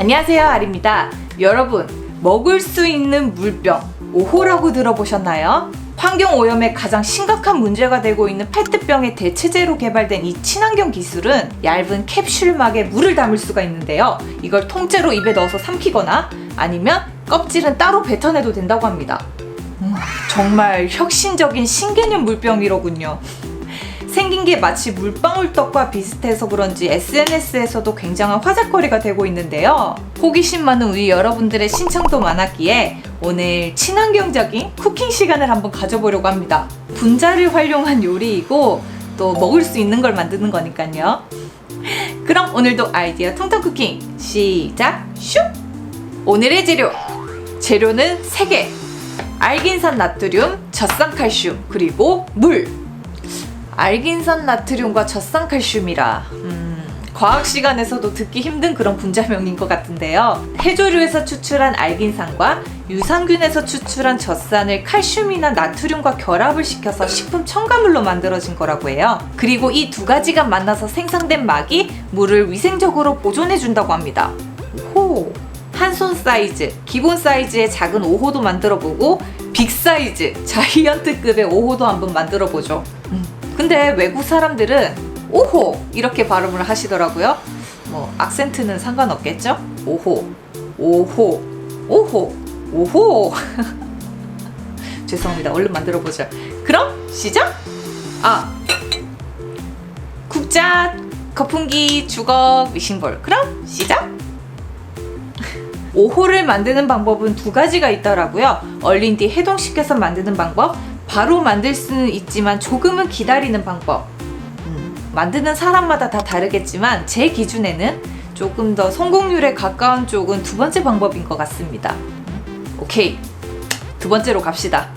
안녕하세요, 아리입니다. 여러분, 먹을 수 있는 물병 5호라고 들어보셨나요? 환경오염에 가장 심각한 문제가 되고 있는 페트병의 대체제로 개발된 이 친환경 기술은 얇은 캡슐막에 물을 담을 수가 있는데요. 이걸 통째로 입에 넣어서 삼키거나 아니면 껍질은 따로 뱉어내도 된다고 합니다. 정말 혁신적인 신개념 물병이로군요. 생긴 게 마치 물방울떡과 비슷해서 그런지 SNS에서도 굉장한 화제거리가 되고 있는데요. 호기심 많은 우리 여러분들의 신청도 많았기에 오늘 친환경적인 쿠킹 시간을 한번 가져보려고 합니다. 분자를 활용한 요리이고 또 먹을 수 있는 걸 만드는 거니까요. 그럼 오늘도 아이디어 통통 쿠킹 시작! 슉! 오늘의 재료는 3개. 알긴산 나트륨, 젖산칼슘, 그리고 물. 알긴산 나트륨과 젖산칼슘이라 과학 시간에서도 듣기 힘든 그런 분자명인 것 같은데요. 해조류에서 추출한 알긴산과 유산균에서 추출한 젖산을 칼슘이나 나트륨과 결합을 시켜서 식품 첨가물로 만들어진 거라고 해요. 그리고 이 두 가지가 만나서 생성된 막이 물을 위생적으로 보존해 준다고 합니다. 오, 한 손 사이즈, 기본 사이즈의 작은 5호도 만들어보고 빅 사이즈, 자이언트급의 5호도 한번 만들어보죠. 근데 외국 사람들은 5호 이렇게 발음을 하시더라고요. 뭐 악센트는 상관없겠죠? 5호, 5호, 5호, 5호. 죄송합니다. 얼른 만들어보죠. 그럼 시작! 국자, 거품기, 주걱, 미싱볼. 그럼 시작! 5호를 만드는 방법은 2가지가 있더라고요. 얼린 뒤 해동시켜서 만드는 방법, 바로 만들 수는 있지만 조금은 기다리는 방법. 만드는 사람마다 다 다르겠지만 제 기준에는 조금 더 성공률에 가까운 쪽은 2번째 방법인 것 같습니다. 오케이, 2번째로 갑시다.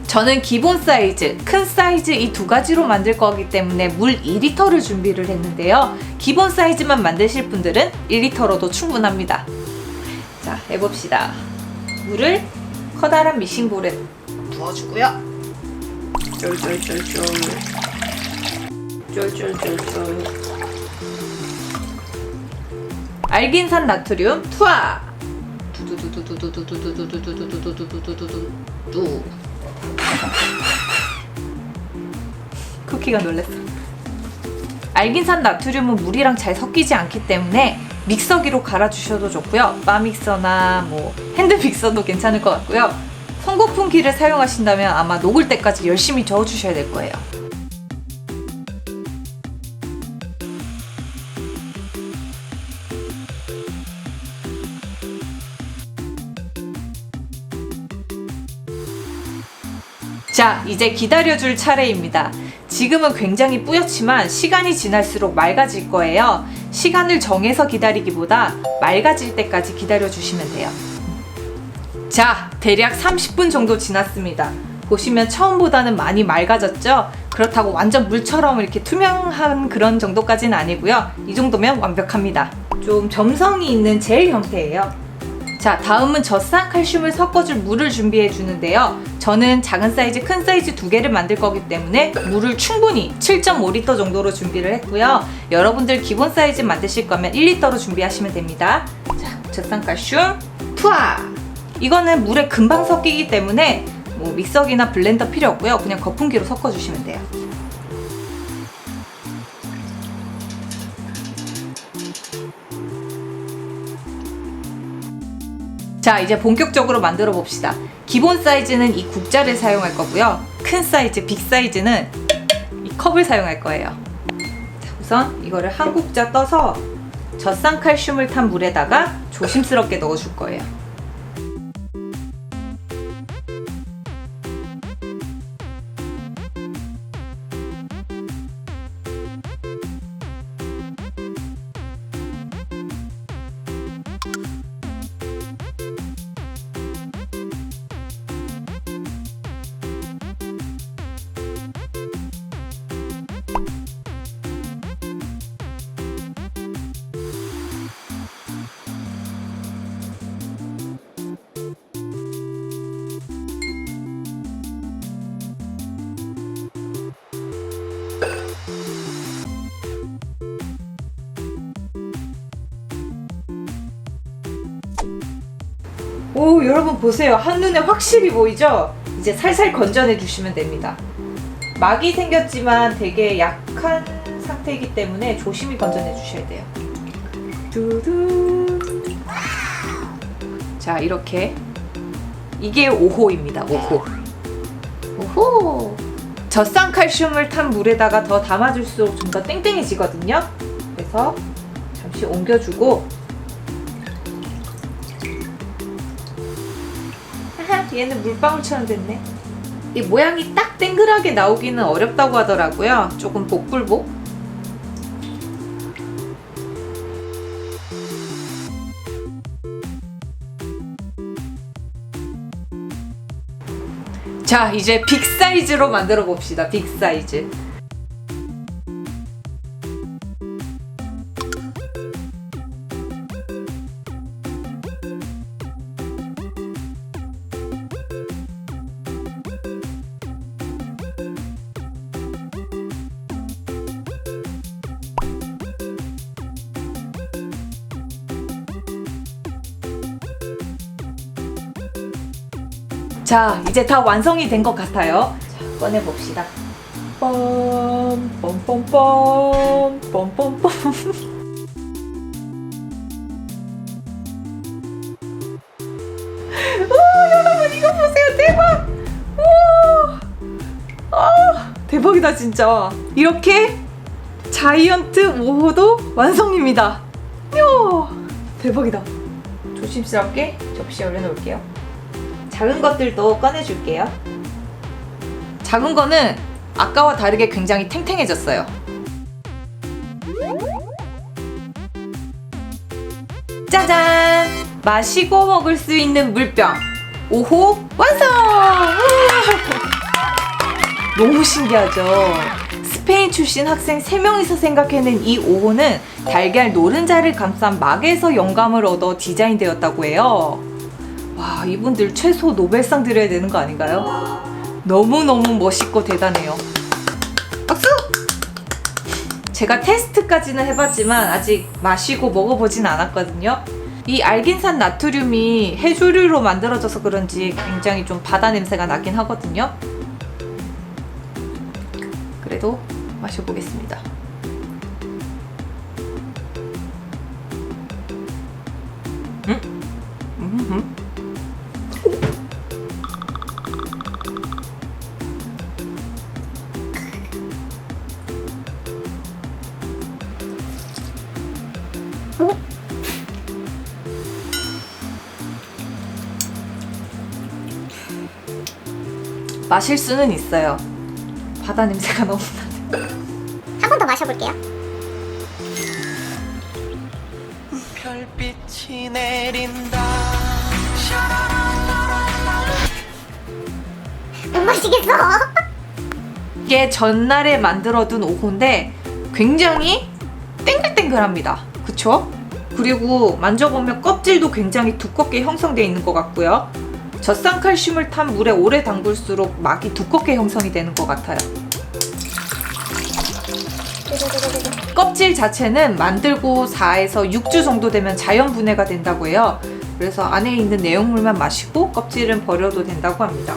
저는 기본 사이즈, 큰 사이즈 이 2가지로 만들 거기 때문에 물 2리터를 준비를 했는데요. 기본 사이즈만 만드실 분들은 1리터로도 충분합니다. 자, 해봅시다. 물을 커다란 미싱볼에 부어주고요. 쫄쫄쫄쫄 쫄쫄쫄쫄. 알긴산 나트륨 투하. 두두두두두두두두두두두두두두두두두두. 쿠키가 놀랐어. 알긴산 나트륨은 물이랑 잘 섞이지 않기 때문에 믹서기로 갈아주셔도 좋고요. 바믹서나 핸드 믹서도 괜찮을 것 같고요. 송거품기를 사용하신다면 아마 녹을 때까지 열심히 저어주셔야 될 거예요. 자, 이제 기다려줄 차례입니다. 지금은 굉장히 뿌옇지만 시간이 지날수록 맑아질 거예요. 시간을 정해서 기다리기보다 맑아질 때까지 기다려주시면 돼요. 자, 대략 30분 정도 지났습니다. 보시면 처음보다는 많이 맑아졌죠? 그렇다고 완전 물처럼 이렇게 투명한 그런 정도까지는 아니고요. 이 정도면 완벽합니다. 좀 점성이 있는 젤 형태예요. 자, 다음은 젖산칼슘을 섞어줄 물을 준비해 주는데요. 저는 작은 사이즈, 큰 사이즈 2개를 만들 거기 때문에 물을 충분히 7.5리터 정도로 준비를 했고요. 여러분들 기본 사이즈 만드실 거면 1리터로 준비하시면 됩니다. 자, 젖산칼슘 투하! 이거는 물에 금방 섞이기 때문에 믹서기나 블렌더 필요 없고요. 그냥 거품기로 섞어주시면 돼요. 자, 이제 본격적으로 만들어 봅시다. 기본 사이즈는 이 국자를 사용할 거고요. 큰 사이즈, 빅 사이즈는 이 컵을 사용할 거예요. 자, 우선 이거를 한 국자 떠서 젖산칼슘을 탄 물에다가 조심스럽게 넣어줄 거예요. 오, 여러분 보세요. 한눈에 확실히 보이죠? 이제 살살 건져내 주시면 됩니다. 막이 생겼지만 되게 약한 상태이기 때문에 조심히 건져내 주셔야 돼요. 두두. 자, 이렇게 이게 5호입니다. 5호. 오호. 젖산칼슘을 탄 물에다가 더 담아줄수록 좀 더 땡땡해지거든요. 그래서 잠시 옮겨주고. 하하, 얘는 물방울처럼 됐네. 이 모양이 딱 땡글하게 나오기는 어렵다고 하더라고요. 조금 복불복. 자, 이제 빅 사이즈로 만들어 봅시다. 빅 사이즈. 자, 이제 다 완성이 된 것 같아요. 자, 꺼내봅시다. 뻔뻔뻔 뻔뻔뻔. 오, 여러분 이거 보세요. 대박. 오, 대박이다 진짜. 이렇게 자이언트 5호도 완성입니다. 이야, 대박이다. 조심스럽게 접시에 올려놓을게요. 작은 것들도 꺼내줄게요. 작은 거는 아까와 다르게 굉장히 탱탱해졌어요. 짜잔! 마시고 먹을 수 있는 물병 5호 완성! 너무 신기하죠? 스페인 출신 학생 3명이서 생각해낸 이 5호는 달걀 노른자를 감싼 막에서 영감을 얻어 디자인되었다고 해요. 와, 이분들 최소 노벨상 드려야 되는 거 아닌가요? 너무너무 멋있고 대단해요. 박수! 제가 테스트까지는 해봤지만 아직 마시고 먹어보진 않았거든요. 이 알긴산 나트륨이 해조류로 만들어져서 그런지 굉장히 좀 바다 냄새가 나긴 하거든요. 그래도 마셔보겠습니다. 마실 수는 있어요. 바다 냄새가 너무 나네. 한 번 더 마셔볼게요. 별빛이 내린다. 못 마시겠어. 이게 전날에 만들어둔 5호인데 굉장히 땡글땡글합니다. 그쵸? 그리고 만져보면 껍질도 굉장히 두껍게 형성되어 있는 것 같고요. 젖산칼슘을 탄 물에 오래 담글수록 막이 두껍게 형성이 되는 것 같아요. 껍질 자체는 만들고 4에서 6주 정도 되면 자연 분해가 된다고 해요. 그래서 안에 있는 내용물만 마시고 껍질은 버려도 된다고 합니다.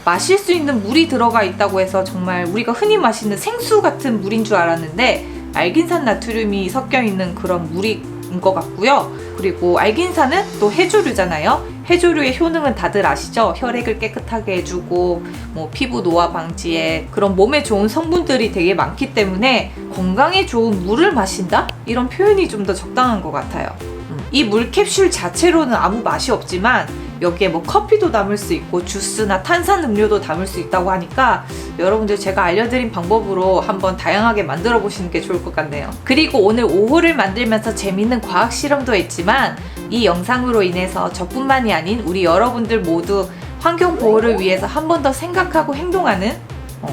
마실 수 있는 물이 들어가 있다고 해서 정말 우리가 흔히 마시는 생수 같은 물인 줄 알았는데 알긴산 나트륨이 섞여 있는 그런 물인 것 같고요. 그리고 알긴산은 또 해조류잖아요. 해조류의 효능은 다들 아시죠? 혈액을 깨끗하게 해주고 뭐 피부 노화 방지에 그런 몸에 좋은 성분들이 되게 많기 때문에 건강에 좋은 물을 마신다? 이런 표현이 좀 더 적당한 것 같아요. 이 물 캡슐 자체로는 아무 맛이 없지만 여기에 뭐 커피도 담을 수 있고 주스나 탄산음료도 담을 수 있다고 하니까 여러분들 제가 알려드린 방법으로 한번 다양하게 만들어 보시는 게 좋을 것 같네요. 그리고 오늘 5호를 만들면서 재밌는 과학 실험도 했지만 이 영상으로 인해서 저뿐만이 아닌 우리 여러분들 모두 환경 보호를 위해서 한 번 더 생각하고 행동하는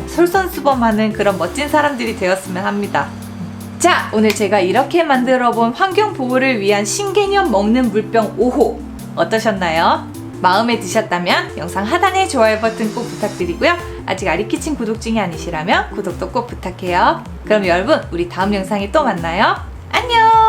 솔선수범하는 그런 멋진 사람들이 되었으면 합니다. 자, 오늘 제가 이렇게 만들어 본 환경 보호를 위한 신개념 먹는 물병 5호 어떠셨나요? 마음에 드셨다면 영상 하단에 좋아요 버튼 꼭 부탁드리고요. 아직 아리키친 구독 중이 아니시라면 구독도 꼭 부탁해요. 그럼 여러분, 우리 다음 영상에 또 만나요. 안녕!